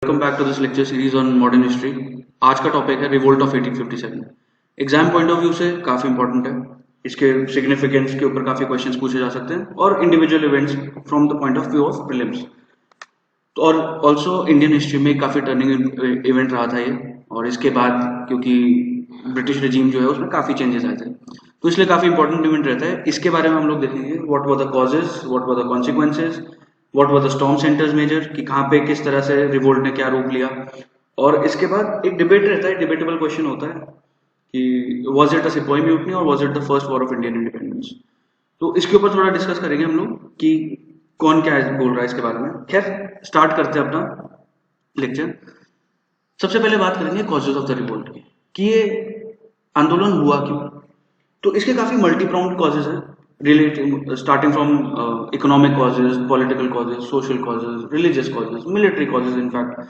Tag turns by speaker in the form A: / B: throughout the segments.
A: Welcome back to this lecture series on modern history. आज का topic है revolt of 1857। Exam point of view से काफी important है। इसके सिग्निफिकेंस के ऊपर काफी क्वेश्चंस पूछे जा सकते हैं और individual events from the point of view of prelims. तो और ऑल्सो इंडियन हिस्ट्री में काफी टर्निंग इवेंट रहा था ये। और इसके बाद क्योंकि ब्रिटिश रिजीम जो है उसमें काफी चेंजेस आए थे, तो इसलिए काफी इंपॉर्टेंट इवेंट रहता है। इसके बारे में हम लोग देखेंगे what were the causes, what were the consequences, what were the storm centres major, कि कहाँ पे किस तरह से रिवोल्ट ने क्या रूप लिया। और इसके बाद एक डिबेट रहता है, डिबेटेबल क्वेश्चन होता है कि वाज इट अ सिपाही म्यूटनी और was it the first war of Indian independence. तो इसके ऊपर थोड़ा डिस्कस करेंगे हम लोग कि कौन क्या बोल रहा है इसके बारे में। खैर, स्टार्ट करते हैं अपना लेक्चर। सबसे पहले बात करेंगे कॉजेज ऑफ द रिवोल्ट की, कि ये आंदोलन हुआ क्यों। तो इसके काफी मल्टी प्राउंड कॉजेज हैं, relative starting from economic causes, political causes, social causes, religious causes, military causes in fact.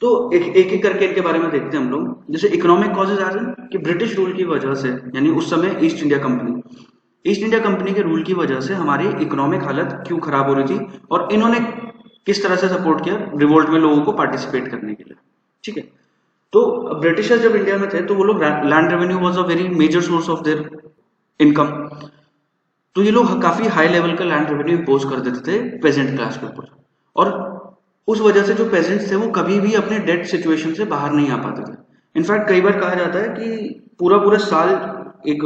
A: तो एक करके इनके बारे में देखते हैं हम लोग। जैसे इकोनॉमिक कॉजेज आ रहे हैं कि ब्रिटिश रूल की वजह से, यानी उस समय ईस्ट इंडिया कंपनी के रूल की वजह से हमारी इकोनॉमिक हालत क्यों खराब हो रही थी और इन्होंने किस तरह से सपोर्ट किया रिवोल्ट में लोगों को पार्टिसिपेट करने के लिए। ठीक है, तो ब्रिटिशर्स जब इंडिया में थे तो वो लोग land revenue was a very major source of their income. तो ये लोग काफी हाई लेवल का लैंड रेवेन्यू इम्पोज कर देते थे पेजेंट क्लास के ऊपर। और उस वजह से जो पेजेंट्स थे वो कभी भी अपने डेट सिचुएशन से बाहर नहीं आ पाते थे। इनफैक्ट कई बार कहा जाता है कि पूरा पूरा साल, एक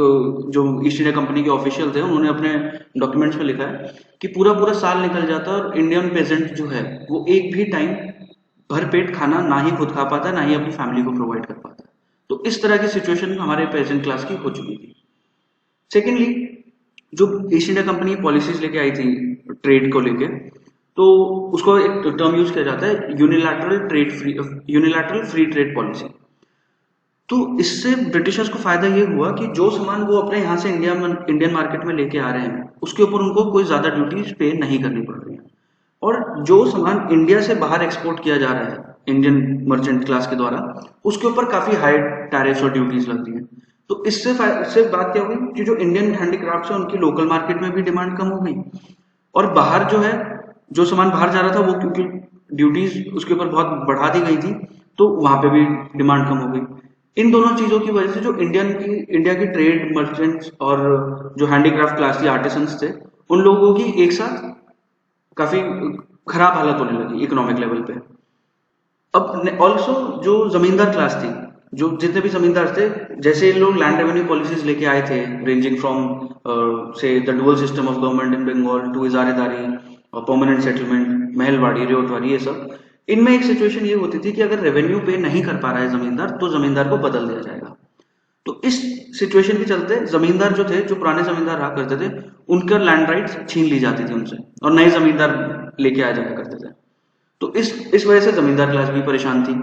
A: जो ईस्ट इंडिया कंपनी के ऑफिशियल थे उन्होंने अपने डॉक्यूमेंट्स में लिखा है कि पूरा पूरा साल निकल जाता है और इंडियन पेजेंट जो है वो एक भी टाइम भरपेट खाना ना ही खुद खा पाता, ना ही अपनी फैमिली को प्रोवाइड कर पाता। तो इस तरह की सिचुएशन हमारे पेजेंट क्लास की हो चुकी थी। सेकेंडली, जो ईस्ट इंडिया कंपनी पॉलिसीज लेके आई थी ट्रेड को लेके, तो उसको एक टर्म यूज किया जाता है यूनिलैटरल फ्री ट्रेड पॉलिसी। तो इससे ब्रिटिशर्स को फायदा ये हुआ कि जो सामान वो अपने यहाँ से इंडियन मार्केट में लेके आ रहे हैं उसके ऊपर उनको कोई ज्यादा ड्यूटीज पे नहीं करनी पड़ रही है। और जो सामान इंडिया से बाहर एक्सपोर्ट किया जा रहा है इंडियन मर्चेंट क्लास के द्वारा, उसके ऊपर काफी हाई टैरिफ्स और ड्यूटीज लग रही है। तो इससे बात क्या हुई कि जो इंडियन हैंडीक्राफ्ट्स है उनकी लोकल मार्केट में भी डिमांड कम हो गई, और बाहर जो है, जो सामान बाहर जा रहा था वो क्योंकि ड्यूटीज उसके ऊपर बहुत बढ़ा दी गई थी तो वहां पे भी डिमांड कम हो गई। इन दोनों चीजों की वजह से जो इंडिया की ट्रेड मर्चेंट्स और जो हैंडीक्राफ्ट क्लास के आर्टिसंस थे उन लोगों की एक साथ काफी खराब हालत होने लगी इकोनॉमिक लेवल पे। अब ऑल्सो जो जमींदार क्लास थी, जो जितने भी जमींदार थे, जैसे इन लोग लैंड रेवेन्यू पॉलिसीज लेके आए थे रेंजिंग फ्रॉम से the dual system of government in Bengal to इजारेदारी और परमानेंट सेटलमेंट, महलवाड़ी, रेवतवाड़ी, ये सब। इनमें एक सिचुएशन ये होती थी कि अगर रेवेन्यू पे नहीं कर पा रहा है जमींदार तो जमींदार को बदल दिया जाएगा। तो इस सिचुएशन के चलते जमींदार जो थे, जो पुराने जमींदार रहा करते थे, उनका लैंड राइट्स छीन ली जाती थी उनसे और नए जमींदार लेके आ जाया करते थे। तो इस वजह से जमींदार क्लास भी परेशान थी।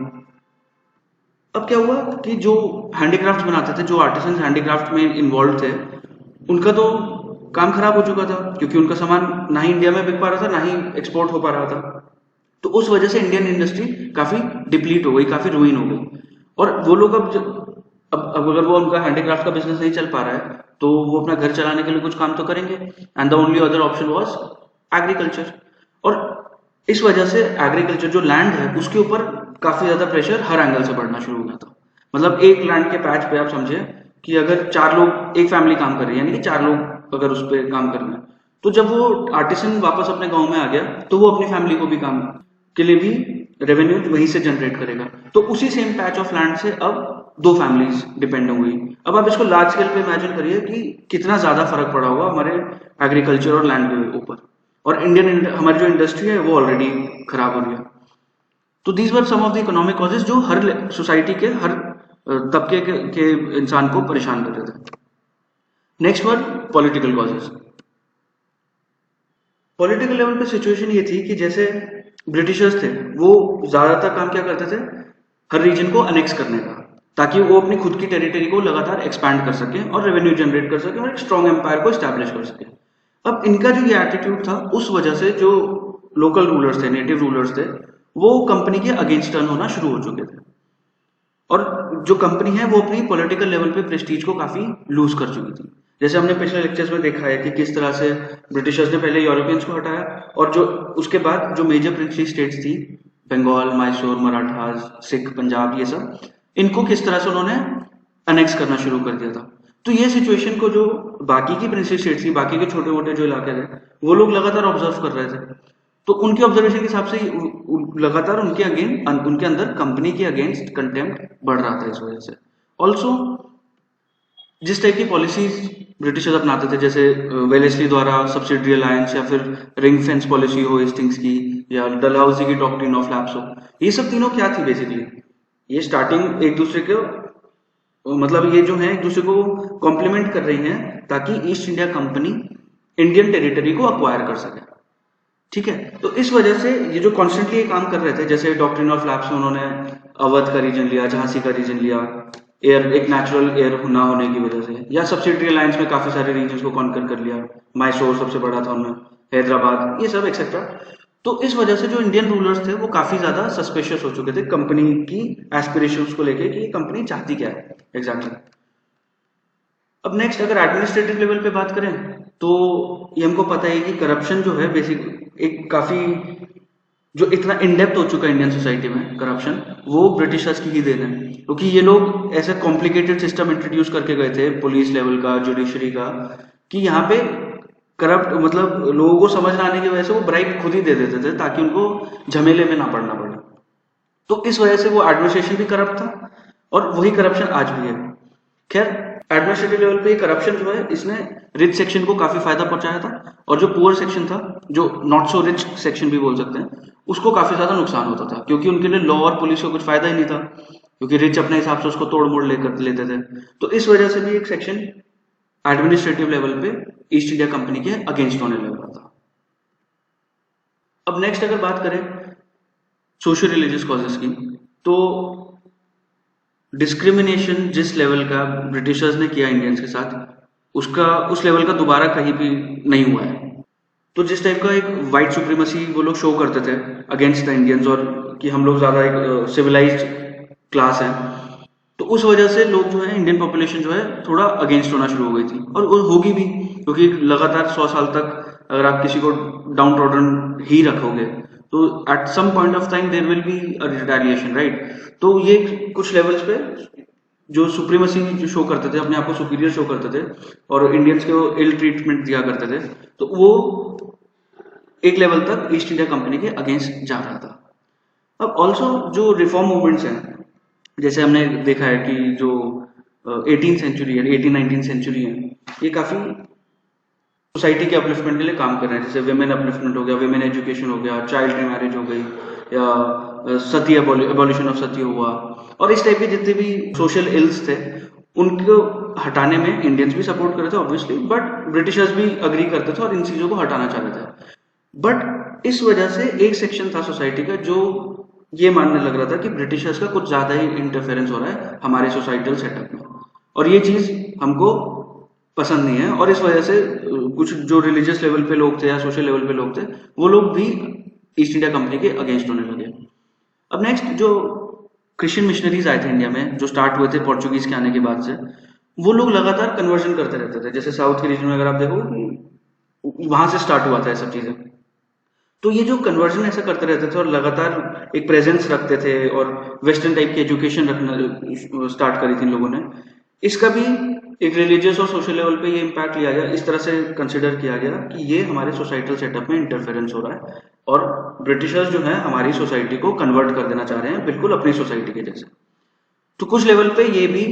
A: अब क्या हुआ कि जो हैंडीक्राफ्ट बनाते थे, जो आर्टिसन हैंडीक्राफ्ट में इन्वॉल्व थे, उनका तो काम खराब हो चुका था क्योंकि उनका सामान ना ही इंडिया में बिक पा रहा था ना ही एक्सपोर्ट हो पा रहा था। तो उस वजह से इंडियन इंडस्ट्री काफी डिप्लीट हो गई, काफी रुइन हो गई। और वो लोग अब अगर वो उनका हैंडीक्राफ्ट का बिजनेस नहीं चल पा रहा है तो वो अपना घर चलाने के लिए कुछ काम तो करेंगे, and the only other option was agriculture. और इस वजह से एग्रीकल्चर जो लैंड है उसके ऊपर काफी ज्यादा प्रेशर हर एंगल से बढ़ना शुरू हो गया था। मतलब एक लैंड के पैच पे आप समझे कि अगर चार लोग, एक फैमिली काम कर रही है, यानी कि चार लोग अगर उस पर काम कर रहे हैं, तो जब वो आर्टिसन वापस अपने गांव में आ गया तो वो अपनी फैमिली को भी काम के लिए भी रेवेन्यू वहीं से जनरेट करेगा। तो उसी सेम पैच ऑफ लैंड से अब दो फैमिलीज डिपेंड हो गई। अब आप इसको लार्ज स्केल पे इमेजिन करिए कि कितना ज्यादा फर्क पड़ा होगा हमारे एग्रीकल्चर और लैंड के ऊपर। और हमारी जो इंडस्ट्री है वो ऑलरेडी खराब हो रही है। तो these were some of the economic causes जो हर सोसाइटी के हर तबके के इंसान को परेशान कर रहे थे। नेक्स्ट वर पॉलिटिकल कॉजेज। पॉलिटिकल लेवल पे सिचुएशन ये थी कि जैसे ब्रिटिशर्स थे वो ज्यादातर काम क्या करते थे, हर रीजन को अनेक्स करने का, ताकि वो अपनी खुद की टेरिटरी को लगातार एक्सपैंड कर सके और रेवेन्यू जनरेट कर सके और एक स्ट्रॉन्ग एम्पायर को स्टैब्लिश कर सके। अब इनका जो ये एटीट्यूड था, उस वजह से जो लोकल रूलर्स थे, नेटिव रूलर्स थे, वो कंपनी के अगेंस्ट टर्न होना शुरू हो चुके थे। और जो कंपनी है वो अपनी पॉलिटिकल लेवल पे प्रेस्टीज को काफी लूज कर चुकी थी। जैसे हमने पिछले लेक्चर्स में देखा है कि किस तरह से ब्रिटिशर्स ने पहले यूरोपियंस को हटाया और जो उसके बाद जो मेजर प्रिंसली स्टेट्स थी बंगाल, मैसूर, मराठास, सिख, पंजाब, ये सब इनको किस तरह से उन्होंने अनेक्स करना शुरू कर दिया था। तो ये सिचुएशन को जो बाकी की प्रिंसेस स्टेट्स थी, बाकी के छोटे मोटे जो इलाके थे, वो लोग लगातार ऑब्जर्व कर रहे थे। तो उनके ऑब्जर्वेशन के हिसाब से लगातार उनके अंदर कंपनी के अगेंस्ट कंटेम्प्ट बढ़ रहा था इस वजह से। ऑल्सो जिस टाइप की पॉलिसीज ब्रिटिशर्स अपनाते थे, जैसे वेलेस्ली द्वारा सब्सिडरी अलायंस, या फिर रिंग फेंस पॉलिसी हो हेस्टिंग्स की, या डलहौजी की डॉक्ट्रिन ऑफ लैप्स हो, ये सब तीनों क्या थी बेसिकली, ये स्टार्टिंग एक दूसरे के मतलब ये जो है एक दूसरे को कॉम्प्लीमेंट कर रही हैं ताकि east India company Indian territory को अक्वायर कर सके। ठीक है, तो इस वजह से ये जो कॉन्स्टेंटली ये काम कर रहे थे, जैसे डॉक्ट्रिन ऑफ लैप्स में उन्होंने अवध का रीजन लिया, झांसी का रीजन लिया, एयर एक नेचुरल एयर ना होने की वजह से, या सब्सिडरी अलायंस में काफी सारे रीजन को कॉन्कर कर लिया, मैसूर सबसे बड़ा था उनमें, हैदराबाद, ये सब एक्सेट्रा। तो इस वजह से जो इंडियन रूलर्स थे वो काफी ज्यादा सस्पिशियस हो चुके थे कंपनी की एस्पिरेशंस को लेके कि कंपनी चाहती क्या है एग्जैक्टली। अब नेक्स्ट अगर एडमिनिस्ट्रेटिव लेवल पे बात करें तो ये हमको पता है कि करप्शन जो है बेसिक एक काफी जो इतना इनडेप्थ हो चुका है इंडियन सोसाइटी में करप्शन, वो ब्रिटिशर्स की ही देन है, क्योंकि ये लोग ऐसे कॉम्प्लिकेटेड सिस्टम इंट्रोड्यूस करके गए थे पुलिस लेवल का, जुडिशरी का, कि यहाँ पे करप्ट मतलब लोगों को समझ ना आने की वजह से वो ब्राइब खुद ही दे देते थे ताकि उनको झमेले में ना पड़ना पड़े। तो इस वजह से वो एडमिनिस्ट्रेशन भी करप्ट था और वही करप्शन आज भी है। खैर एडमिनिस्ट्रेटिव लेवल पे करप्शन जो है इसने रिच सेक्शन को काफी फायदा पहुंचाया था, और जो पुअर सेक्शन था, जो नॉट सो रिच सेक्शन भी बोल सकते हैं, उसको काफी ज्यादा नुकसान होता था, क्योंकि उनके लिए लॉ और पुलिस को कुछ फायदा ही नहीं था, क्योंकि रिच अपने हिसाब से उसको तोड़ मोड़ लेकर लेते थे। तो इस वजह से भी एक सेक्शन एडमिनिस्ट्रेटिव लेवल पे ईस्ट इंडिया कंपनी के अगेंस्ट होने लग रहा था। अब नेक्स्ट अगर बात करें सोशल रिलीजियस कॉजेस की, तो डिस्क्रिमिनेशन जिस लेवल का ब्रिटिशर्स ने किया इंडियंस के साथ, उसका उस लेवल का दोबारा कहीं भी नहीं हुआ है। तो जिस टाइप का एक वाइट सुप्रीमेसी वो लोग शो करते थे अगेंस्ट द इंडियंस, और कि हम लोग ज्यादा एक सिविलाइज्ड क्लास है, तो उस वजह से लोग जो है इंडियन पॉपुलेशन जो है थोड़ा अगेंस्ट होना शुरू हो गई थी, और वो होगी भी, क्योंकि लगातार 100 साल तक अगर आप किसी को डाउन ट्रॉडन ही रखोगे तो at some point of time there will be a retaliation, right. तो ये कुछ लेवल्स पे जो सुप्रीमेसी जो शो करते थे, अपने आप को सुपीरियर शो करते थे और इंडियंस को इल ट्रीटमेंट दिया करते थे, तो वो एक लेवल तक ईस्ट इंडिया कंपनी के अगेंस्ट जा रहा था। अब ऑल्सो जो रिफॉर्म मूवमेंट्स हैं, जैसे हमने देखा है कि जो 18th सेंचुरी है, 18-19 सेंचुरी है, ये काफी सोसाइटी के अपलिफ्टमेंट के लिए काम कर रहे हैं। जैसे विमेन अपलिफ्टमेंट हो गया, विमेन एजुकेशन हो गया, चाइल्ड मैरिज हो गई, या सती एबॉलिशन ऑफ सती हुआ, और इस टाइप के जितने भी सोशल इल्स थे उनको हटाने में इंडियंस भी सपोर्ट कर रहे थे ऑब्वियसली, बट ब्रिटिशर्स भी अग्री करते थे और इन चीजों को हटाना चाह रहे थे। बट इस वजह से एक सेक्शन था सोसाइटी का जो ये मानने लग रहा था कि ब्रिटिशर्स का कुछ ज्यादा ही इंटरफेरेंस हो रहा है हमारे सोसाइटल सेटअप में, और ये चीज हमको पसंद नहीं है, और इस वजह से कुछ जो रिलीजियस लेवल पे लोग थे या सोशल लेवल पे लोग थे वो लोग भी ईस्ट इंडिया कंपनी के अगेंस्ट होने लगे। अब नेक्स्ट जो क्रिश्चियन मिशनरीज आए थे इंडिया में, जो स्टार्ट हुए थे पोर्चुगीज के आने के बाद से, वो लोग लगातार कन्वर्जन करते रहते थे। जैसे साउथ के रीजन में अगर आप देखो कि वहां से स्टार्ट हुआ था ये सब चीजें। तो ये जो कन्वर्जन ऐसा करते रहते थे और लगातार एक प्रेजेंस रखते थे और वेस्टर्न टाइप की एजुकेशन रखना स्टार्ट करी थी इन लोगों ने, इसका भी एक रिलीजियस और सोशल लेवल पे ये इम्पैक्ट लिया गया, इस तरह से कंसिडर किया गया कि ये हमारे सोसाइटल सेटअप में इंटरफेरेंस हो रहा है और ब्रिटिशर्स जो है हमारी सोसाइटी को कन्वर्ट कर देना चाह रहे हैं बिल्कुल अपनी सोसाइटी के जैसे। तो कुछ लेवल पे ये भी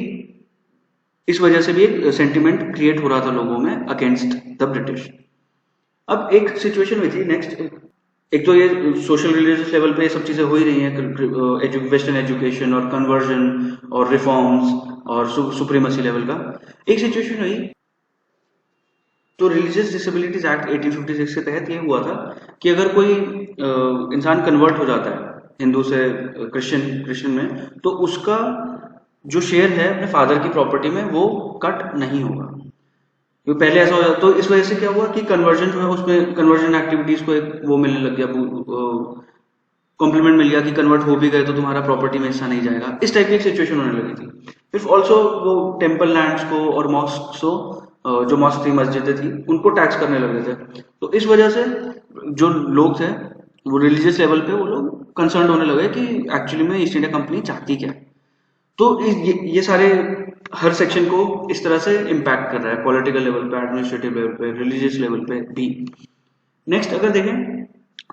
A: इस वजह से भी एक सेंटिमेंट क्रिएट हो रहा था लोगों में अगेंस्ट द ब्रिटिश। अब एक सिचुएशन हुई थी नेक्स्ट, एक तो ये सोशल रिलीजियस लेवल पे ये सब चीजें हो ही रही हैं, वेस्टर्न एजुकेशन और कन्वर्जन और रिफॉर्म्स और सुप्रीमेसी लेवल का। एक सिचुएशन हुई तो रिलीजियस डिसेबिलिटीज एक्ट 1856 के तहत ये हुआ था कि अगर कोई इंसान कन्वर्ट हो जाता है हिंदू से क्रिश्चियन में, तो उसका जो शेयर है अपने फादर की प्रॉपर्टी में वो कट नहीं होगा। तो पहले ऐसा हो जाता, तो इस वजह से क्या हुआ कि कन्वर्जन जो है उसमें कन्वर्जन एक्टिविटीज को एक वो मिलने लग गया, कॉम्प्लीमेंट मिल गया कि कन्वर्ट हो भी गए तो तुम्हारा प्रॉपर्टी में हिस्सा नहीं जाएगा, इस टाइप की एक सिचुएशन होने लगी थी। फिर ऑल्सो वो टेम्पल लैंड्स को और मॉस्क को, जो मॉस्क थी मस्जिदें थी उनको टैक्स करने लगे थे। तो इस वजह से जो लोग थे वो रिलीजियस लेवल पे वो लोग कंसर्न होने लगे कि एक्चुअली में ईस्ट इंडिया कंपनी चाहती क्या है। तो ये सारे हर सेक्शन को इस तरह से इम्पैक्ट कर रहा है, पॉलिटिकल लेवल पे, एडमिनिस्ट्रेटिव लेवल पे, रिलीजियस लेवल पे भी। नेक्स्ट अगर देखें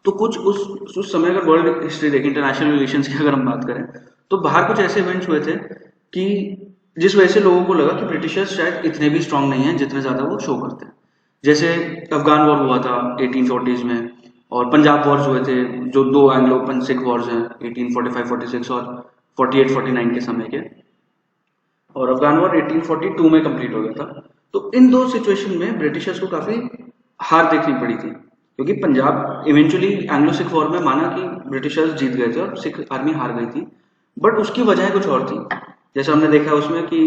A: तो कुछ उस समय अगर वर्ल्ड हिस्ट्री देखें, इंटरनेशनल रिलेशंस की अगर हम बात करें, तो बाहर कुछ ऐसे इवेंट्स हुए थे कि जिस वजह से लोगों को लगा कि ब्रिटिशर्स शायद इतने भी स्ट्रांग नहीं हैं जितने ज्यादा वो शो करते हैं। जैसे अफगान वॉर हुआ था 1840s में, और पंजाब वॉर्स हुए थे, जो दो एंग्लो सिख वॉर्स हैं 1845-46 और 48-49 के समय के, और अफगान वॉर 1842 में कंप्लीट हो गया था। तो इन दो सिचुएशन में ब्रिटिशर्स को काफी हार देखनी पड़ी थी, क्योंकि Punjab eventually Anglo Sikh war में माना कि ब्रिटिशर्स जीत गए थे और सिख आर्मी हार गई थी, बट उसकी वजह कुछ और थी। जैसे हमने देखा उसमें कि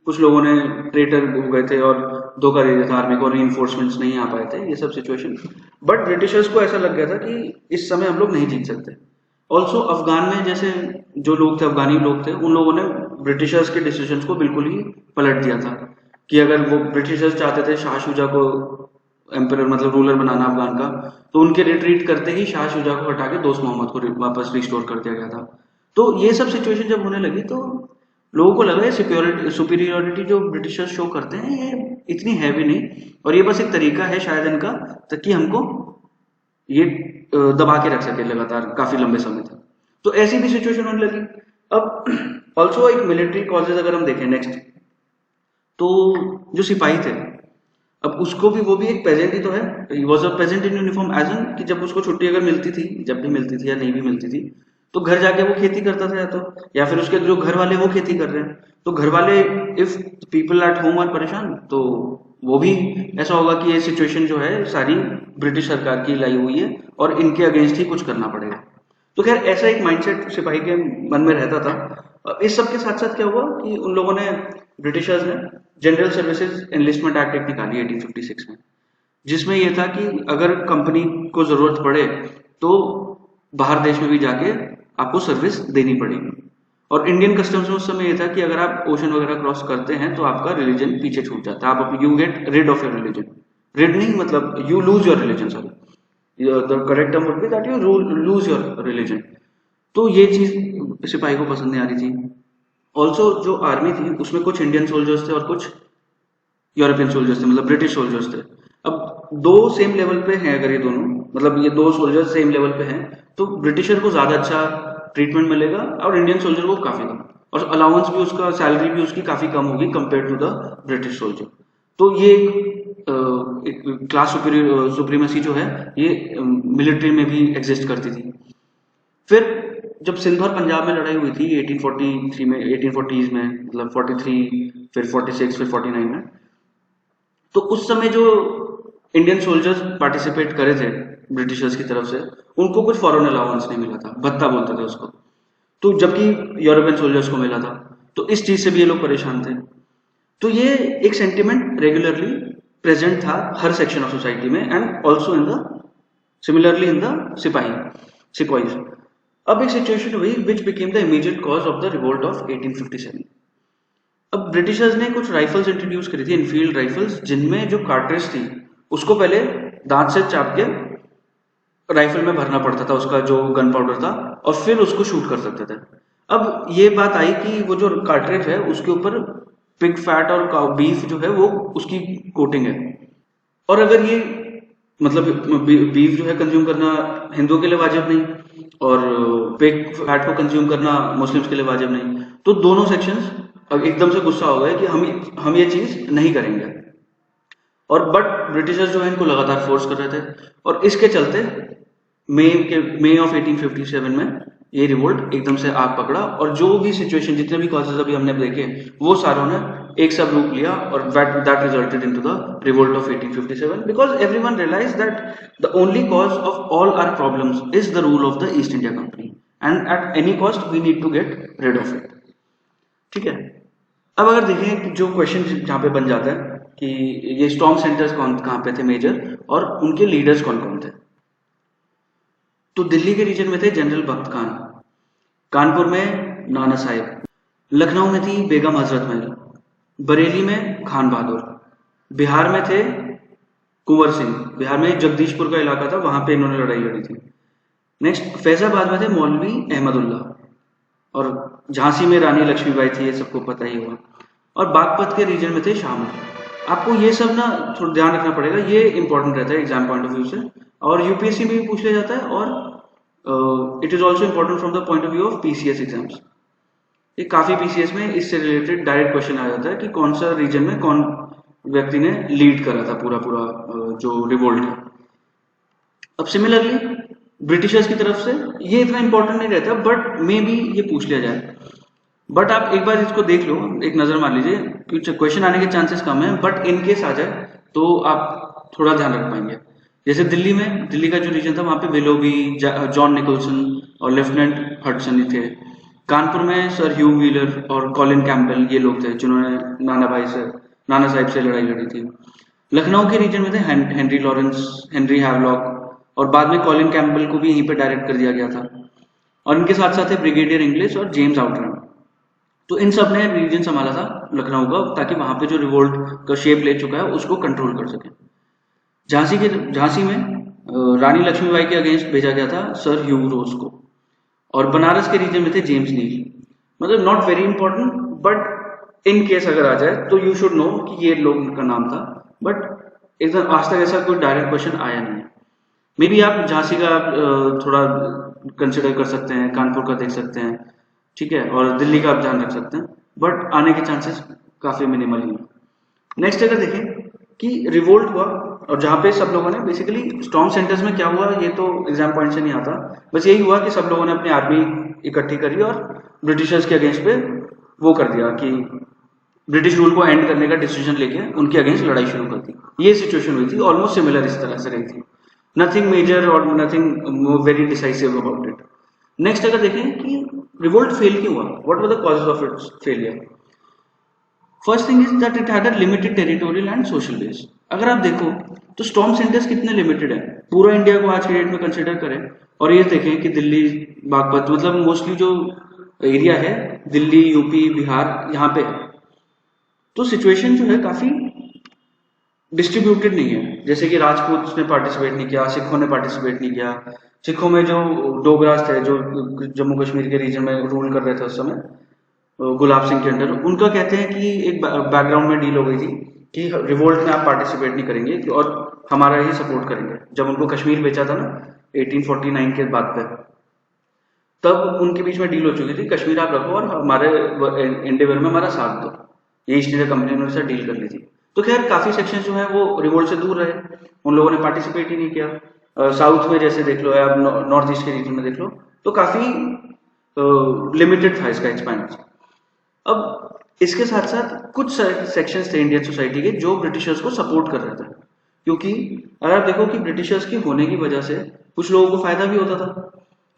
A: कुछ लोगों ने ट्रेटर हो गए थे और धोखा दे दिया था आर्मी को, रीइंफोर्समेंट्स नहीं आ पाए थे, ये सब सिचुएशन। बट ब्रिटिशर्स को ऐसा लग गया था कि इस समय हम लोग नहीं जीत सकते। ऑल्सो अफगान में जैसे जो लोग थे, अफगानी लोग थे, उन लोगों ने ब्रिटिशर्स के डिसीजंस को बिल्कुल ही पलट दिया था कि अगर वो ब्रिटिशर्स चाहते थे शाह शुजा को एम्परर मतलब रूलर बनाना अफगान का, तो उनके रिट्रीट करते ही शाह शुजा को हटा के दोस्त मोहम्मद को वापस रिस्टोर कर दिया गया था। तो ये सब सिचुएशन जब होने लगी तो लोगों को लगा ये सुपीरियोरिटी जो ब्रिटिशर्स शो करते हैं ये इतनी है भी नहीं, और ये बस एक तरीका है शायद इनका ताकि हमको ये दबा के रख सके लगातार काफी लंबे समय तक। तो ऐसी भी सिचुएशन होने लगी। अब ऑल्सो एक मिलिट्री कॉजेज अगर हम देखें नेक्स्ट, तो जो सिपाही थे, अब उसको भी वो भी एक पेजेंट ही तो है, he was a peasant in uniform as an कि जब उसको छुट्टी अगर मिलती थी, जब भी मिलती थी या नहीं भी मिलती थी, तो घर जाके वो खेती करता था, या फिर उसके जो घर वाले वो खेती कर रहे हैं, तो घर वाले if people at home are परेशान, तो वो भी ऐसा होगा कि ये सिचुएशन जो है सारी ब्रिटिश सरकार की लाई हुई है और इनके अगेंस्ट ही कुछ करना पड़ेगा। तो खैर ऐसा एक माइंडसेट सिपाही के मन में रहता था। इस सब के साथ साथ क्या हुआ कि उन लोगों ने, ब्रिटिशर्स ने जनरल सर्विसेज एनलिस्टमेंट एक्ट एक निकाली 1856 में, जिसमें यह था कि अगर कंपनी को जरूरत पड़े तो बाहर देश में भी जाके आपको सर्विस देनी पड़ेगी। और इंडियन कस्टम्स में उस समय यह था कि अगर आप ओशन वगैरह क्रॉस करते हैं तो आपका रिलीजन पीछे छूट जाता है, आप you get rid of your religion. Rid नहीं मतलब you lose your religion, sorry the correct term would be that you lose your religion. तो ये चीज सिपाही को पसंद नहीं आ रही थी। ऑल्सो जो आर्मी थी उसमें कुछ इंडियन सोल्जर्स थे और कुछ यूरोपियन सोल्जर्स थे, मतलब ब्रिटिश सोल्जर्स थे। अब दो सेम लेवल पे हैं, अगर ये दोनों मतलब ये दो सोल्जर्स सेम लेवल पे हैं तो ब्रिटिशर को ज्यादा अच्छा ट्रीटमेंट मिलेगा और इंडियन सोल्जर को काफी कम, और अलाउंस भी उसका, सैलरी भी उसकी काफी कम होगी compare to the British soldier. तो ये एक क्लास सुप्रीमेसी जो है ये मिलिट्री में भी एग्जिस्ट करती थी। फिर जब सिंध और पंजाब में लड़ाई हुई थी 1843 में, 1840s में, मतलब 43, फिर 46, फिर 49 में, तो उस समय जो इंडियन सोल्जर्स पार्टिसिपेट करे थे ब्रिटिशर्स की तरफ से, उनको कुछ फॉरेन अलाउंस नहीं मिला था, भत्ता बोलते थे उसको, तो जबकि यूरोपियन सोल्जर्स को मिला था। तो इस चीज से भी ये लोग परेशान थे। तो ये एक सेंटिमेंट रेगुलरली प्रेजेंट था हर सेक्शन ऑफ सोसाइटी में, and also in the similarly in the sepoys. अब एक सिचुएशन हुई which became the immediate cause of the revolt of 1857। अब ब्रिटिशर्स ने कुछ राइफल्स इंट्रोड्यूस करी थी, इनफील्ड राइफल्स, जिनमें जो कार्ट्रिज थी उसको पहले दांत से चाप के राइफल में भरना पड़ता था, उसका जो गन पाउडर था, और फिर उसको शूट कर सकते थे। अब ये बात आई कि वो जो कार्ट्रिज है उसके ऊपर पिग फैट और काउ बीफ जो है वो उसकी कोटिंग है, और अगर ये मतलब बीफ जो है कंज्यूम करना हिंदुओं के लिए वाजिब नहीं और पिग फैट को कंज्यूम करना मुस्लिम्स के लिए वाजिब नहीं, तो दोनों सेक्शंस अब एकदम से गुस्सा हो गए कि हम ये चीज नहीं करेंगे। और बट ब्रिटिशर्स जो है इनको लगातार फोर्स कर रहे थे, और इसके चलते मई ऑफ 1857 में ये रिवोल्ट एकदम से आग पकड़ा, और जो भी सिचुएशन, जितने भी कॉजेज अभी हमने देखे, वो सारों ने एक सब रूप लिया, और that resulted into the revolt of 1857 because everyone realized that the only cause of all our problems is the rule of the East India Company and at any cost we need to get rid of it। ठीक है। अब अगर देखें जो question जहाँ पे बन जाता है कि ये स्ट्रॉन्ग सेंटर्स कहाँ पे थे मेजर, और उनके लीडर्स कौन कौन थे। तो दिल्ली के रीजन में थे जनरल बख्त खान, कानपुर में नाना साहिब, लखनऊ में थी बेगम हजरत महल, बरेली में खान बहादुर, बिहार में थे कुंवर सिंह, बिहार में जगदीशपुर का इलाका था, वहां पे इन्होंने लड़ाई लड़ी थी, नेक्स्ट फैजाबाद में थे मौलवी अहमदुल्ला, और झांसी में रानी लक्ष्मीबाई थी, ये सबको पता ही होगा। और बागपत के रीजन में थे शामल। आपको ये सब ना थोड़ा ध्यान रखना पड़ेगा, ये इंपॉर्टेंट रहता है एग्जाम पॉइंट ऑफ व्यू से, और यूपीएससी में भी पूछ लिया जाता है, और it is also important from the point of view of PCS exams. ये काफी पीसीएस में इससे रिलेटेड डायरेक्ट क्वेश्चन आ जाता है कि कौन सा रीजन में कौन व्यक्ति ने लीड करा था पूरा पूरा जो रिवोल्ट है। अब सिमिलरली ब्रिटिशर्स की तरफ से ये इतना इंपॉर्टेंट नहीं रहता, बट मे बी ये पूछ लिया जाए। बट आप एक बार इसको देख लो, एक नजर मार लीजिए, क्योंकि क्वेश्चन आने के चांसेस कम है, बट इन केस आ जाए तो आप थोड़ा ध्यान रख पाएंगे। जैसे दिल्ली में, दिल्ली का जो रीजन था वहां पे विलोबी, जॉन निकोलसन और लेफ्टिनेंट हडसन थे। कानपुर में सर ह्यू व्हीलर और कॉलिन कैंपबेल, ये लोग थे जिन्होंने नाना साहिब से लड़ाई लड़ी थी। लखनऊ के रीजन में थे हेनरी लॉरेंस, हेनरी हैवलॉक, और बाद में कॉलिन कैंपबेल को भी यहीं पे डायरेक्ट कर दिया गया था। और इनके साथ साथ थे ब्रिगेडियर इंग्लिश और जेम्स आउटरैम। तो इन सब ने रीजन संभाला था लखनऊ का, ताकि वहां पे जो रिवोल्ट का शेप ले चुका है उसको कंट्रोल कर सके। झांसी में रानी लक्ष्मीबाई के अगेंस्ट भेजा गया था सर ह्यू रोज को, और बनारस के रीजन में थे जेम्स नील। मतलब not very important, but in case अगर आ जाए तो यू शुड नो कि ये लोग का नाम था, बट एकदम आज तक ऐसा कोई डायरेक्ट क्वेश्चन आया नहीं है। मे बी आप झांसी का थोड़ा कंसिडर कर सकते हैं, कानपुर का देख सकते हैं, ठीक है, और दिल्ली का आप ध्यान रख सकते हैं, बट आने के चांसेस काफी मिनिमल ही है। नेक्स्ट अगर देखें कि रिवोल्ट हुआ, और जहां पे सब लोगों ने बेसिकली स्ट्रॉन्ग सेंटर्स में क्या हुआ ये तो एग्जाम पॉइंट से नहीं आता, बस यही हुआ कि सब लोगों ने अपनी आर्मी इकट्ठी करी और ब्रिटिशर्स के अगेंस्ट पे वो कर दिया कि ब्रिटिश रूल को एंड करने का डिसीजन लेके उनके अगेंस्ट लड़ाई शुरू कर दी। ये सिचुएशन हुई थी, ऑलमोस्ट सिमिलर इस तरह से रही थी, नथिंग मेजर और nothing very decisive about it. Next अगर देखें कि रिवोल्ट फेल क्यों हुआ, what were the causes of its failure. First thing is that it had a limited territorial and social base. अगर आप देखो तो स्टॉर्म सेंटर्स कितने लिमिटेड है, पूरा इंडिया को आज के डेट में कंसिडर करें और ये देखें कि दिल्ली, बागपत, मतलब मोस्टली जो एरिया है दिल्ली, यूपी, बिहार, यहाँ पे है। तो सिचुएशन जो है काफी डिस्ट्रीब्यूटेड नहीं है, जैसे कि राजपूत ने पार्टिसिपेट नहीं किया, सिखों ने पार्टिसिपेट नहीं किया। सिखों में जो डोगरास थे, जो जम्मू कश्मीर के रीजन में रूल कर रहे थे उस समय गुलाब सिंह के अंडर, उनका कहते हैं कि एक बैकग्राउंड में डील हो गई थी कि रिवोल्ट में आप पार्टिसिपेट नहीं करेंगे और हमारा ही सपोर्ट करेंगे। जब उनको कश्मीर बेचा था ना 1849 के बाद पे, तब उनके बीच में डील हो चुकी थी, कश्मीर आप रखो और हमारे इंडिया में हमारा साथ दो। ये ईस्ट इंडिया कंपनी ने उनसे डील कर ली थी। तो खैर काफी सेक्शन जो है वो रिवोल्ट से दूर रहे, उन लोगों ने पार्टिसिपेट ही नहीं किया। साउथ में जैसे देख लो या नॉर्थ ईस्ट के रीजन में देख लो, तो काफी लिमिटेड था इसका एक्सपेंस। अब इसके साथ साथ कुछ सेक्शंस थे इंडियन सोसाइटी के जो ब्रिटिशर्स को सपोर्ट कर रहे थे, क्योंकि अगर आप देखो कि ब्रिटिशर्स के होने की वजह से कुछ लोगों को फायदा भी होता था।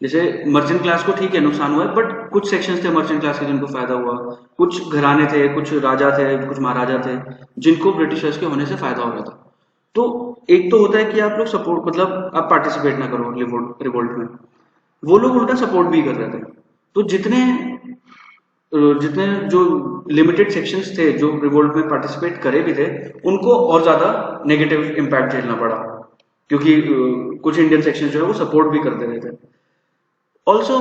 A: जैसे मर्चेंट क्लास को ठीक है नुकसान हुआ है, बट कुछ सेक्शंस थे मर्चेंट क्लास के जिनको फायदा हुआ, कुछ घराने थे, कुछ राजा थे, कुछ महाराजा थे जिनको ब्रिटिशर्स के होने से फायदा हो रहा था। तो एक तो होता है कि आप लोग सपोर्ट, मतलब आप पार्टिसिपेट ना करो रिवोल्ट में, वो लोग उल्टा सपोर्ट भी कर रहे थे। तो जितने जितने जो लिमिटेड सेक्शंस थे जो रिवोल्ट में पार्टिसिपेट करे भी थे, उनको और ज्यादा नेगेटिव इम्पैक्ट झेलना पड़ा, क्योंकि कुछ इंडियन सेक्शंस जो है वो सपोर्ट भी कर दे रहे थे। ऑल्सो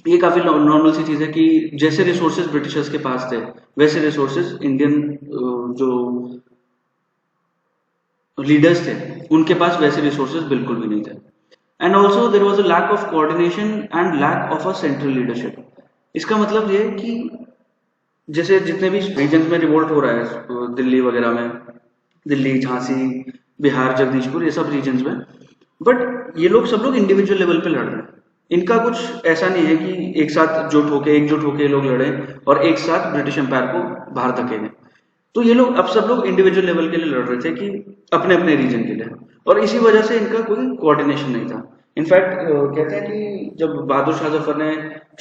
A: ये काफी नॉर्मल सी चीज है कि जैसे रिसोर्सेज ब्रिटिशर्स के पास थे वैसे रिसोर्सेज इंडियन जो लीडर्स थे उनके पास वैसे रिसोर्सेज बिल्कुल भी नहीं थे। And also there was a lack of coordination and lack of a central leadership. इसका मतलब ये कि जैसे जितने भी रीजन में रिवोल्ट हो रहा है दिल्ली वगैरह में, दिल्ली, झांसी, बिहार, जगदीशपुर, ये सब रीजन में, बट ये लोग सब लोग इंडिविजुअल लेवल पे लड़ रहे हैं। इनका कुछ ऐसा नहीं है कि एक साथ एकजुट होके लोग लड़े और एक साथ ब्रिटिश एम्पायर को बाहर धकेले। तो ये लोग अब सब लोग इंडिविजुअल लेवल के लिए लड़ रहे थे कि अपने अपने रीजन के लिए, और इसी वजह से इनका कोई कोऑर्डिनेशन नहीं था। इनफैक्ट कहते हैं कि जब बहादुर शाह जफर ने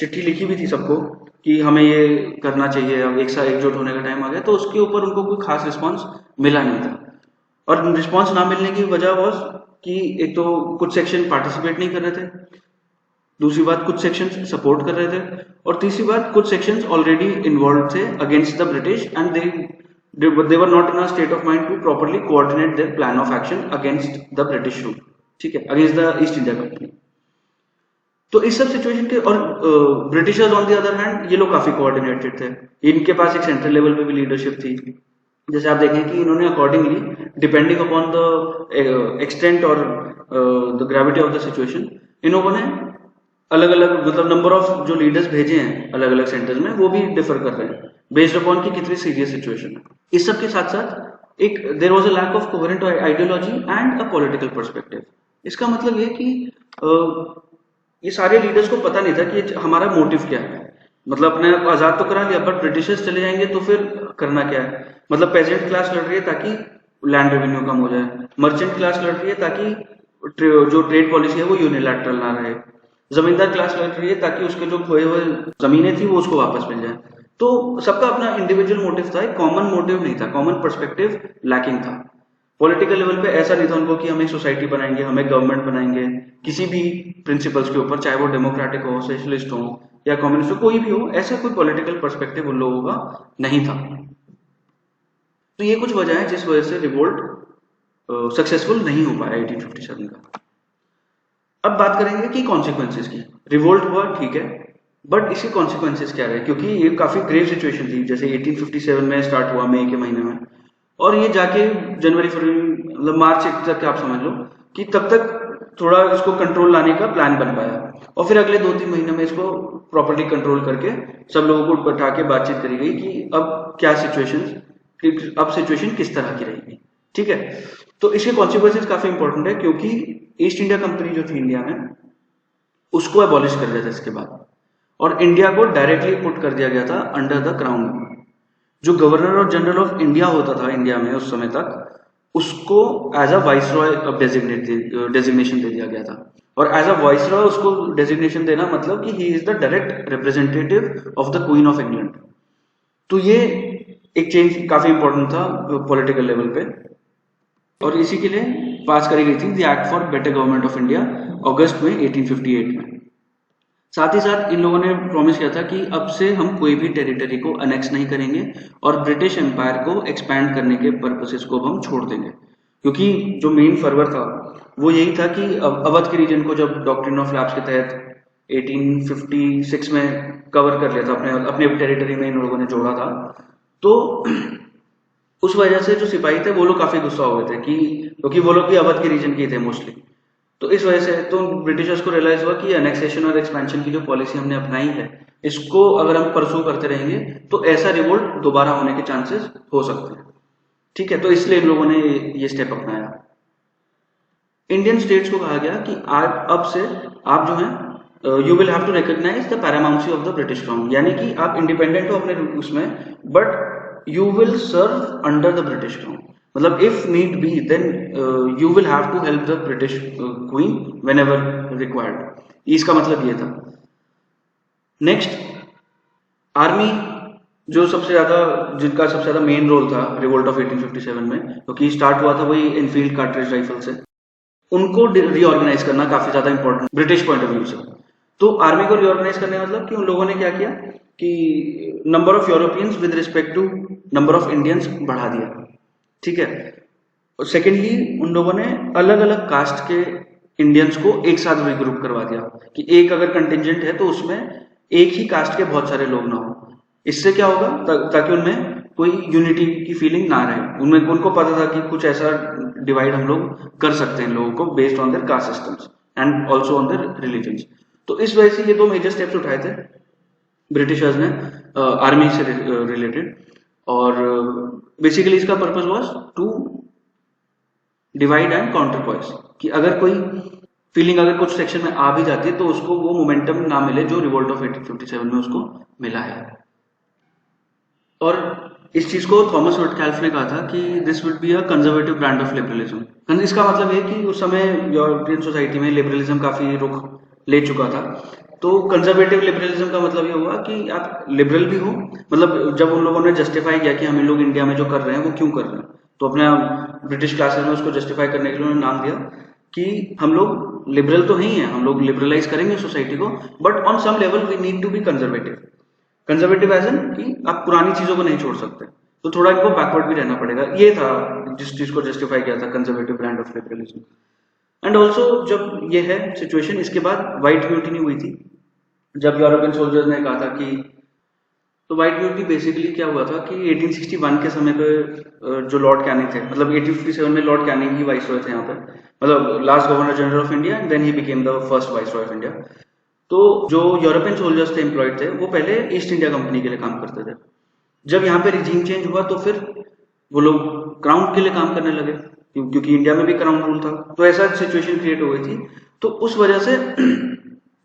A: चिट्ठी लिखी भी थी सबको कि हमें ये करना चाहिए, अब एक साथ एकजुट होने का टाइम आ गया, तो उसके ऊपर उनको कोई खास रिस्पॉन्स मिला नहीं था। और रिस्पॉन्स ना मिलने की वजह वॉज कि एक तो कुछ सेक्शन पार्टिसिपेट नहीं कर रहे थे, दूसरी बात कुछ सेक्शंस सपोर्ट कर रहे थे, और तीसरी बात कुछ सेक्शंस ऑलरेडी इन्वॉल्व थे against the British and they were not in a state of mind to properly coordinate their plan of action against the British rule, ठीक है, against the East India Company। तो इस सब situation के, और Britishers on the other hand ये लोग काफी कोऑर्डिनेटेड थे, इनके पास एक सेंट्रल लेवल पे भी लीडरशिप थी। जैसे आप देखें कि इन्होंने accordingly, depending upon the extent और the gravity of the situation, इन लोगों ने अलग अलग, मतलब नंबर ऑफ जो लीडर्स भेजे हैं अलग अलग सेंटर्स में, वो भी डिफर कर रहे हैं बेस्ड अपॉन कि कितनी सीरियस सिचुएशन है। इस सब के साथ साथ एक there was a lack of coherent ideology and a political perspective. इसका मतलब ये कि ये सारे लीडर्स को पता नहीं था कि हमारा मोटिव क्या है। मतलब अपने आप आजाद तो करा लिया, बट ब्रिटिशर्स चले जाएंगे तो फिर करना क्या है। मतलब पेजेंट क्लास लड़ रही है ताकि लैंड रेवेन्यू कम हो जाए, मर्चेंट क्लास लड़ रही है ताकि जो ट्रेड पॉलिसी है वो यूनिलैटरल ना रहे, जमींदार क्लास लड़ रही है ताकि उसके जो खोए हुए जमीनें थी वो उसको वापस मिल जाए। तो सबका अपना इंडिविजुअल मोटिव था, एक कॉमन मोटिव नहीं था, कॉमन पर्सपेक्टिव लैकिंग था। पॉलिटिकल लेवल पे ऐसा नहीं था उनको कि हम एक सोसाइटी बनाएंगे, हम एक गवर्नमेंट बनाएंगे किसी भी प्रिंसिपल्स के ऊपर, चाहे वो डेमोक्रेटिक हो, सोशलिस्ट हो या कम्युनिस्ट हो, कोई भी हो, ऐसा कोई पॉलिटिकल पर्सपेक्टिव उन लोगों का नहीं था। तो ये कुछ वजह है जिस वजह से रिवोल्ट सक्सेसफुल नहीं हो पाया 1857 का। अब बात करेंगे कि कॉन्सिक्वेंसेस की। रिवोल्ट हुआ ठीक है, बट इसके कॉन्सिक्वेंसेस क्या रहे, क्योंकि ये काफी ग्रेव सिचुएशन थी। जैसे 1857 में स्टार्ट हुआ मई के महीने में, और ये जाके जनवरी फरवरी, मतलब मार्च तक आप समझ लो कि तब तक थोड़ा इसको कंट्रोल लाने का प्लान बन पाया, और फिर अगले 2-3 महीने में इसको प्रॉपर्ली कंट्रोल करके सब लोगों को बैठा के बातचीत करी गई कि अब क्या सिचुएशन, अब सिचुएशन किस तरह की रहेगी। ठीक है, तो इसके कॉन्सिक्वेंसेस काफी इंपॉर्टेंट है, क्योंकि ईस्ट इंडिया कंपनी जो थी इंडिया में, उसको एबॉलिश कर दिया था इसके बाद, और इंडिया को डायरेक्टली पुट कर दिया गया था अंडर द क्राउन। जो गवर्नर और जनरल ऑफ इंडिया होता था इंडिया में उस समय तक, उसको एज अ वाइसरॉय डेजिग्नेशन दे दिया गया था। और एज अ वाइसरॉय उसको डेजिग्नेशन देना मतलब कि he is the direct representative of the queen of England. तो ये एक चेंज काफी इंपॉर्टेंट था पॉलिटिकल लेवल पे, और इसी के लिए पास करी गई थी the act for better government of India अगस्त में 1858 में। साथ ही साथ इन लोगों ने प्रॉमिस किया था कि अब से हम कोई भी टेरिटरी को अनेक्स नहीं करेंगे, और ब्रिटिश एम्पायर को एक्सपैंड करने के पर्पसेस को हम छोड़ देंगे। क्योंकि जो मेन फर्वर था वो यही था कि अवध के रीजन को जब डॉक्ट्रिन ऑफ लैप्स के तहत 1856 में कवर कर लिया था, अपने अपने टेरिटरी में इन लोगों ने जोड़ा था, तो उस वजह से जो सिपाही थे वो लोग काफी गुस्सा हो गए थे कि, क्योंकि वो लोग भी अवध के रीजन के थे मोस्टली। तो इस वजह से तो ब्रिटिशर्स को रियलाइज हुआ कि एनेक्सेशन और एक्सपेंशन की जो पॉलिसी हमने अपनाई है, इसको अगर हम परसू करते रहेंगे तो ऐसा रिवोल्ट दोबारा होने के चांसेस हो सकते हैं। ठीक है, तो इसलिए इन लोगों ने ये स्टेप अपनाया। इंडियन स्टेट्स को कहा गया कि आप अब से आप जो है you will have to recognise the paramountcy of the British crown, यानी कि आप इंडिपेंडेंट हो अपने उसमें, but you will serve under the British crown. मतलब if need be then you will have to help the British queen whenever required. इसका मतलब ये था। नेक्स्ट, आर्मी, जो सबसे ज्यादा, जिनका सबसे ज्यादा मेन रोल था रिवोल्ट ऑफ 1857 में, क्योंकि स्टार्ट हुआ था वही इनफील्ड कार्ट्रिज राइफल से, उनको रीऑर्गेनाइज करना काफी ज्यादा important British point of view से। तो आर्मी को रीऑर्गेनाइज करने मतलब कि उन लोगों ने क्या किया कि number of Europeans with respect to number of Indians बढ़ा दिया। ठीक है, और सेकेंडली उन लोगों ने अलग अलग कास्ट के इंडियंस को एक साथ रिग्रुप करवा दिया कि एक अगर कंटिजेंट है तो उसमें एक ही कास्ट के बहुत सारे लोग ना हो। इससे क्या होगा, ताकि उनमें कोई यूनिटी की फीलिंग ना रहे। उनमें उनको पता था कि कुछ ऐसा डिवाइड हम लोग कर सकते हैं लोगों को based on their caste systems and also on their religions. तो इस वजह से ये दो मेजर स्टेप्स उठाए थे ब्रिटिशर्स ने आर्मी से रिलेटेड। और बेसिकली इसका purpose was to divide and counter points, कि अगर कोई फीलिंग अगर कुछ सेक्शन में आ भी जाती है तो उसको वो मोमेंटम ना मिले जो रिवोल्ट ऑफ 1857 में उसको मिला है। और इस चीज को थॉमस विटकैल्फ ने कहा था कि this would be a conservative brand of liberalism. इसका मतलब है कि उस समय यूरोपियन सोसाइटी में लिबरलिज्म काफी रुख ले चुका था। तो कंजर्वेटिव लिबरलिज्म का मतलब ये हुआ कि आप लिबरल भी हो, मतलब जब उन लोगों ने जस्टिफाई किया कि हम इन लोग इंडिया में जो कर रहे हैं वो क्यों कर रहे हैं, तो अपने ब्रिटिश क्लासेस में उसको जस्टिफाई करने के लिए उन्होंने नाम दिया कि हम लोग लिबरल तो नहीं है, हम लोग लिबरलाइज करेंगे सोसाइटी को, but on some level we need to be conservative. Conservative as an कि आप पुरानी चीजों को नहीं छोड़ सकते, तो थोड़ा इनको बैकवर्ड भी रहना पड़ेगा। ये था जिस चीज को जस्टिफाई किया था conservative brand of liberalism. And also जब ये है सिचुएशन, इसके बाद व्हाइट म्यूटिनी हुई थी, जब यूरोपियन सोल्जर्स ने कहा था कि, तो व्हाइट म्यूटिनी बेसिकली क्या हुआ था कि 1861 के समय पे जो लॉर्ड कैनिंग थे, मतलब 1857 में लॉर्ड कैनिंग ही वाइसरॉय थे यहाँ पे, मतलब last governor general of India, and then he became the first viceroy of India. तो जो यूरोपियन सोल्जर्स थे एम्प्लॉयड थे, वो पहले ईस्ट इंडिया कंपनी के लिए काम करते थे। जब यहाँ पे रिजीम चेंज हुआ तो फिर वो लोग क्राउन के लिए काम करने लगे, क्योंकि इंडिया में भी क्राउन रूल था, तो ऐसा सिचुएशन क्रिएट हो गई थी। तो उस वजह से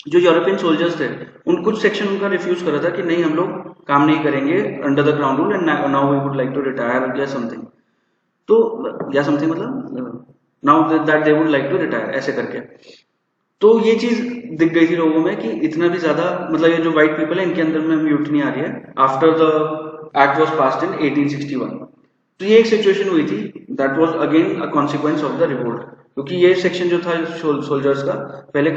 A: जो यूरोपियन सोल्जर्स थे, उन कुछ सेक्शन उनका रिफ्यूज कर रहा था कि नहीं, हम लोग काम नहीं करेंगे under the crown rule, and now we would like to retire या समथिंग। तो या समथिंग मतलब now that they would like to retire, ऐसे करके। तो ये चीज दिख गई थी लोगों में कि इतना भी ज्यादा, मतलब ये जो व्हाइट पीपल है इनके अंदर में म्यूटनी आ रही है after the act was passed in 1861। तो ये एक सिचुएशन हुई थी, that was again a consequence of the revolt, क्योंकि ये सेक्शन जो था सोल्जर्स का, पहले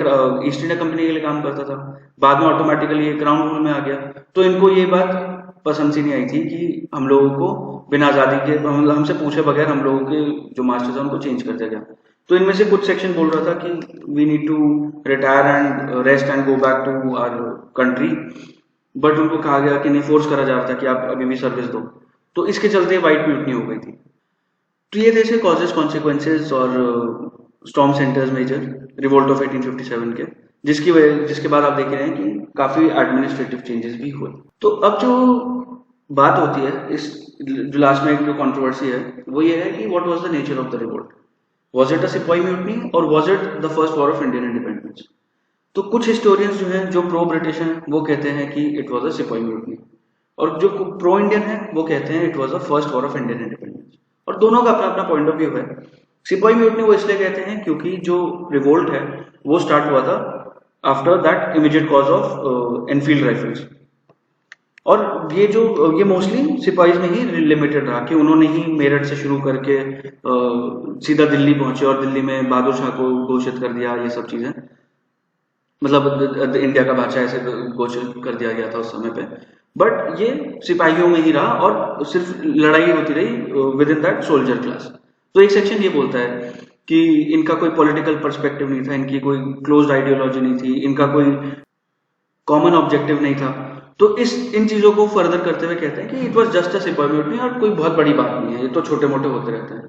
A: ईस्ट इंडिया कंपनी के लिए काम करता था, बाद में ऑटोमेटिकली ये क्राउन रूल में आ गया। तो इनको ये बात पसंद सी नहीं आई थी कि हम लोगों को बिना आजादी के, मतलब हमसे पूछे बगैर हम लोगों के जो मास्टर्स हैं उनको चेंज कर दिया गया। तो इनमें से कुछ सेक्शन बोल रहा था कि we need to retire and rest and go back to our country, but उनको कहा गया कि नहीं, फोर्स करा जा रहा था कि आप अभी भी सर्विस दो। तो इसके चलते व्हाइट म्यूटनी हो गई थी। तो ये थे इसके कॉजेस कॉन्सिक्वेंसेज और storm centres major revolt of 1857 के, जिसके बाद आप देख रहे हैं कि काफी एडमिनिस्ट्रेटिव चेंजेस भी हुए। तो अब जो बात होती है, इस जो लास्ट में एक जो कंट्रोवर्सी है, वो ये है कि what was the nature of the revolt. Was it a सिपाही म्यूटनी और was it the first war of Indian independence. तो कुछ हिस्टोरियंस जो हैं, जो प्रो ब्रिटिश हैं, वो कहते हैं कि इट वॉज अ सिपाही म्यूटनी, और जो प्रो इंडियन है वो कहते हैं it was the first war of Indian independence. और दोनों का अपना अपना पॉइंट ऑफ व्यू है। सिपाही म्यूटनी वो इसलिए कहते हैं क्योंकि जो रिवोल्ट है वो स्टार्ट हुआ था after that immediate cause of Enfield rifles, और ये मोस्टली सिपाहीज में ही लिमिटेड रहा, कि उन्होंने ही मेरठ से शुरू करके सीधा दिल्ली पहुंचे और दिल्ली में बहादुर शाह को घोषित कर दिया, ये सब चीजें, मतलब इंडिया का बादशाह ऐसे घोषित कर दिया गया था उस समय पे। बट ये सिपाहियों में ही रहा और सिर्फ लड़ाई होती रही with in that soldier class. तो एक सेक्शन ये बोलता है कि इनका कोई पॉलिटिकल पर्सपेक्टिव नहीं था, इनकी कोई क्लोज्ड आइडियोलॉजी नहीं थी, इनका कोई कॉमन ऑब्जेक्टिव नहीं था। तो इन चीजों को फर्दर करते हुए कहते हैं कि इट वॉज जस्ट अ सिपाही म्यूटनी और कोई बहुत बड़ी बात नहीं है, ये तो छोटे मोटे होते रहते हैं।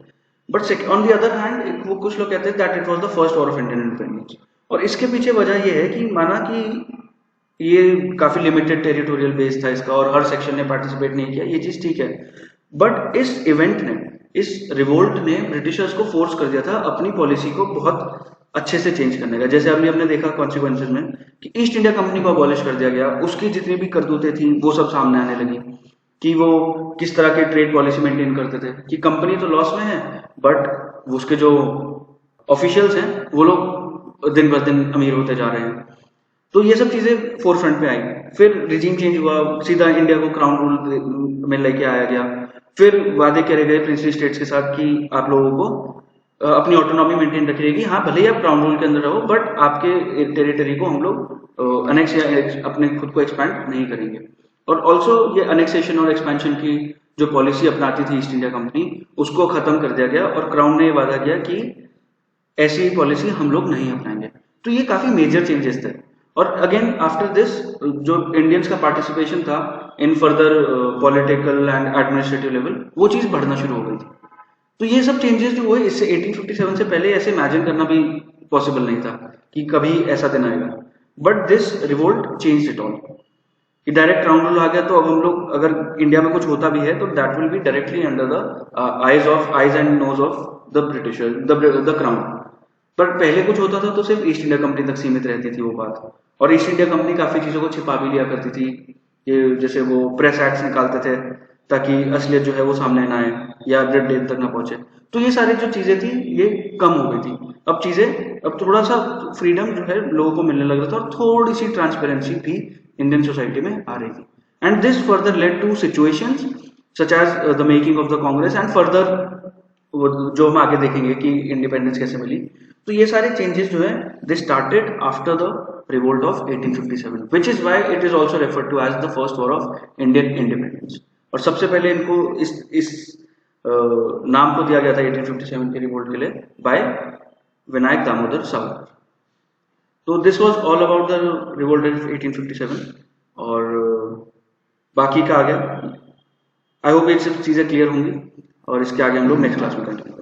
A: But on the other hand वो कुछ लोग कहते हैं that it was the first war of Indian independence. और इसके पीछे वजह यह है कि माना कि ये काफी लिमिटेड टेरिटोरियल बेस था इसका और हर सेक्शन ने पार्टिसिपेट नहीं किया, ये चीज ठीक है। बट इस इवेंट ने, इस रिवोल्ट ने ब्रिटिशर्स को फोर्स कर दिया था अपनी पॉलिसी को बहुत अच्छे से चेंज करने का। जैसे अभी हमने देखा कॉन्सिक्वेंसेज में कि ईस्ट इंडिया कंपनी को अबॉलिश कर दिया गया, उसकी जितनी भी करतूतें थी वो सब सामने आने लगी, कि वो किस तरह के ट्रेड पॉलिसी मेंटेन करते थे, कि कंपनी तो लॉस में है बट उसके जो ऑफिशियल्स हैं वो लोग दिन ब दिन अमीर होते जा रहे हैं। तो ये सब चीजें फोर फ्रंट पे आई। फिर रिजीम चेंज हुआ, सीधा इंडिया को क्राउन रूल में लेके आया गया। फिर वादे करे गए प्रिंसली स्टेट्स के साथ कि आप लोगों को अपनी ऑटोनॉमी मेंटेन रखी रहेगी, हाँ भले ही आप क्राउन रूल के अंदर रहो बट आपके टेरिटरी को हम लोग अनेक्स या अपने खुद को एक्सपैंड नहीं करेंगे। और ऑल्सो ये अनेक्सेशन और एक्सपेंशन की जो पॉलिसी अपनाती थी ईस्ट इंडिया कंपनी, उसको खत्म कर दिया गया और क्राउन ने वादा किया कि ऐसी पॉलिसी हम लोग नहीं अपनाएंगे। तो ये काफी मेजर चेंजेस थे। और अगेन आफ्टर दिस जो इंडियंस का पार्टिसिपेशन था in further political and administrative level, वो चीज बढ़ना शुरू हो गई थी। तो ये सब चेंजेस जो हुए, इससे 1857 से पहले ऐसे इमेजिन करना भी पॉसिबल नहीं था कि कभी ऐसा दिन आएगा। But this revolt change it all, कि डायरेक्ट क्राउन रूल आ गया। तो अब हम लोग अगर इंडिया में कुछ होता भी है तो that will be directly under the eyes and nose of the Britisher, the crown. पर पहले कुछ होता था तो सिर्फ ईस्ट इंडिया कंपनी तक सीमित रहती थी वो बात। और ईस्ट इंडिया कंपनी काफी चीजों को छिपा भी लिया करती थी, ये जैसे वो प्रेस एक्ट्स निकालते थे ताकि असलियत जो है वो सामने ना आए या ब्लड डेथ तक ना पहुंचे। तो ये सारी जो चीजें थी ये कम हो गई थी। अब थोड़ा सा फ्रीडम जो है लोगों को मिलने लग रहा था और थोड़ी सी ट्रांसपेरेंसी भी इंडियन सोसाइटी में आ रही थी। And this further led to situations such as the making of the Congress and further जो हम आगे देखेंगे कि इंडिपेंडेंस कैसे मिली। तो ये सारे चेंजेस जो है they started after the revolt of 1857, which is why it is also referred to as the first war of Indian independence। और सबसे पहले इनको इस नाम को दिया गया था 1857 के रिवोल्ट के लिए बाय विनायक दामोदर सावरकर। तो this was all about the revolt of 1857। और बाकी का आगे आई होप ये सब चीज़ें क्लियर होंगी, और इसके आगे हम लोग नेक्स्ट क्लास में कंटिन्यू